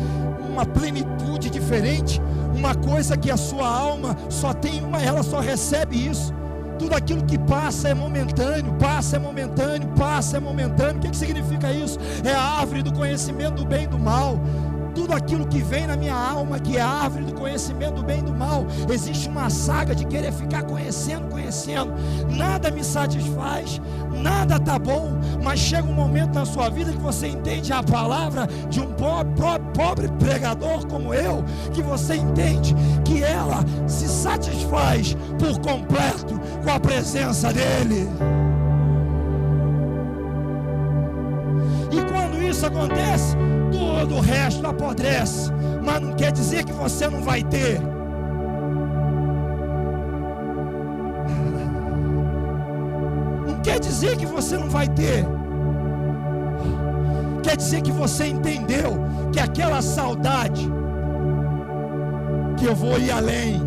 uma plenitude diferente, uma coisa que a sua alma só tem uma, ela só recebe isso. Tudo aquilo que passa é momentâneo, passa é momentâneo. O que significa isso? É a árvore do conhecimento do bem e do mal. Tudo aquilo que vem na minha alma, que é a árvore do conhecimento do bem e do mal, existe uma saga de querer ficar conhecendo. Nada me satisfaz, nada está bom, mas chega um momento na sua vida que você entende a palavra de um pobre pregador como eu, que você entende que ela se satisfaz por completo com a presença dele. E quando isso acontece, todo o resto apodrece, mas não quer dizer que você não vai ter. Não quer dizer que você não vai ter. Quer dizer que você entendeu que aquela saudade, que eu vou ir além,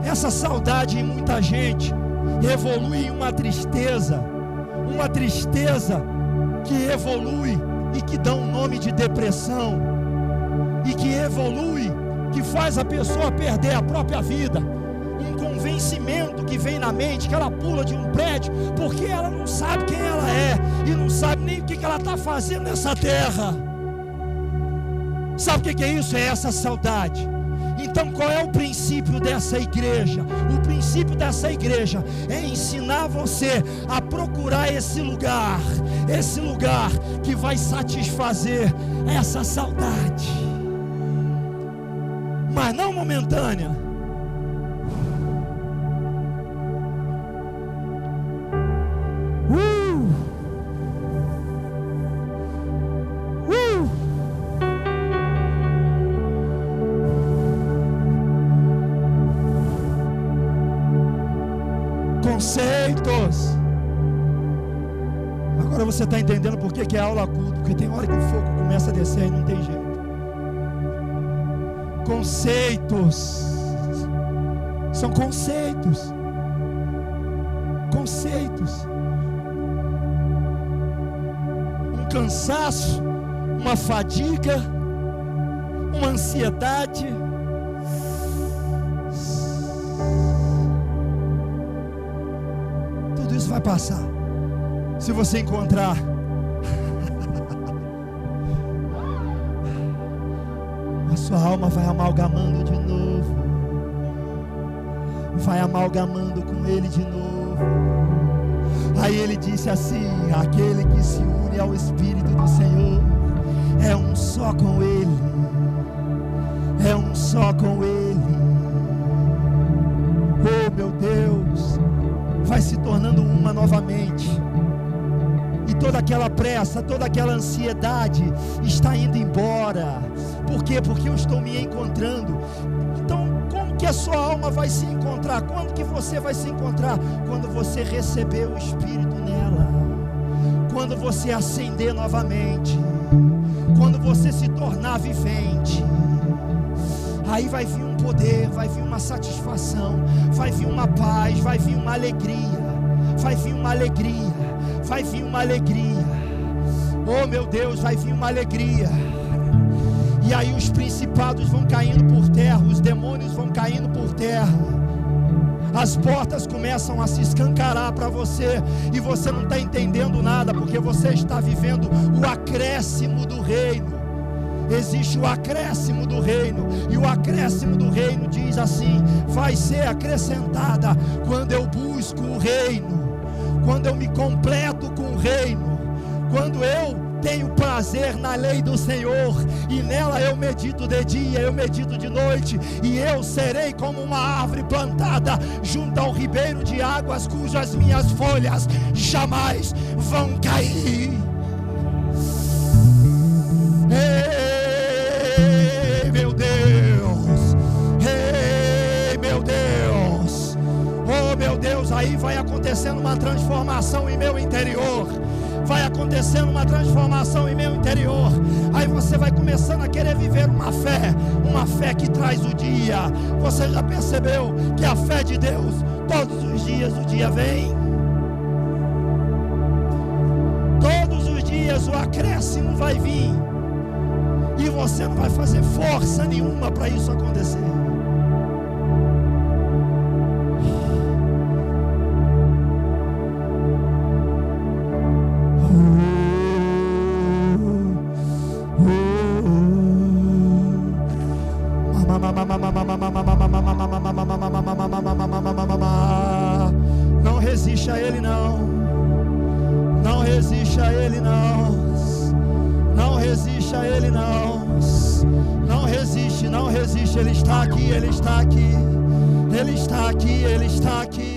essa saudade em muita gente evolui em uma tristeza que evolui e que dá um nome de depressão, e que evolui, que faz a pessoa perder a própria vida. Um convencimento que vem na mente, que ela pula de um prédio, porque ela não sabe quem ela é, e não sabe nem o que ela está fazendo nessa terra. Sabe o que é isso? É essa saudade. Então qual é o princípio dessa igreja? O princípio dessa igreja é ensinar você a procurar esse lugar que vai satisfazer essa saudade, mas não momentânea. conceitos. Agora você está entendendo por que é aula culto, porque tem hora que o fogo começa a descer e não tem jeito. Conceitos. São conceitos. Conceitos. Um cansaço, uma fadiga, uma ansiedade. Tudo isso vai passar se você encontrar a sua alma. Vai amalgamando de novo, vai amalgamando com Ele de novo. Aí Ele disse assim: aquele que se une ao Espírito do Senhor é um só com Ele, é um só com Ele. Oh meu Deus, vai se tornando uma novamente. E toda aquela pressa, toda aquela ansiedade está indo embora. Por quê? Porque eu estou me encontrando. Então, como que a sua alma vai se encontrar? Quando que você vai se encontrar? Quando você receber o Espírito nela. Quando você acender novamente. Quando você se tornar vivente. Aí vai vir um poder, vai vir uma satisfação, vai vir uma paz, vai vir uma alegria. Vai vir uma alegria, vai vir uma alegria. Oh meu Deus, vai vir uma alegria. E aí os principados vão caindo por terra, os demônios vão caindo por terra. As portas começam a se escancarar para você, e você não está entendendo nada, porque você está vivendo o acréscimo do reino. Existe o acréscimo do reino, e o acréscimo do reino diz assim: vai ser acrescentada quando eu busco o reino, quando eu me completo com o reino, quando eu tenho prazer na lei do Senhor, e nela eu medito de dia, eu medito de noite, e eu serei como uma árvore plantada junto ao ribeiro de águas, cujas minhas folhas jamais vão cair. Ei, meu Deus! Ei, meu Deus! Oh, meu Deus! Aí vai acontecendo uma transformação em meu interior. Vai acontecendo uma transformação em meu interior. Aí você vai começando a querer viver uma fé que traz o dia. Você já percebeu que a fé de Deus, todos os dias o dia vem? Todos os dias o acréscimo vai vir, e você não vai fazer força nenhuma para isso acontecer. Não resiste a Ele, não. Não resiste a Ele, não. Não resiste a Ele, não. Não resiste, não resiste. Ele está aqui, Ele está aqui. Ele está aqui, Ele está aqui.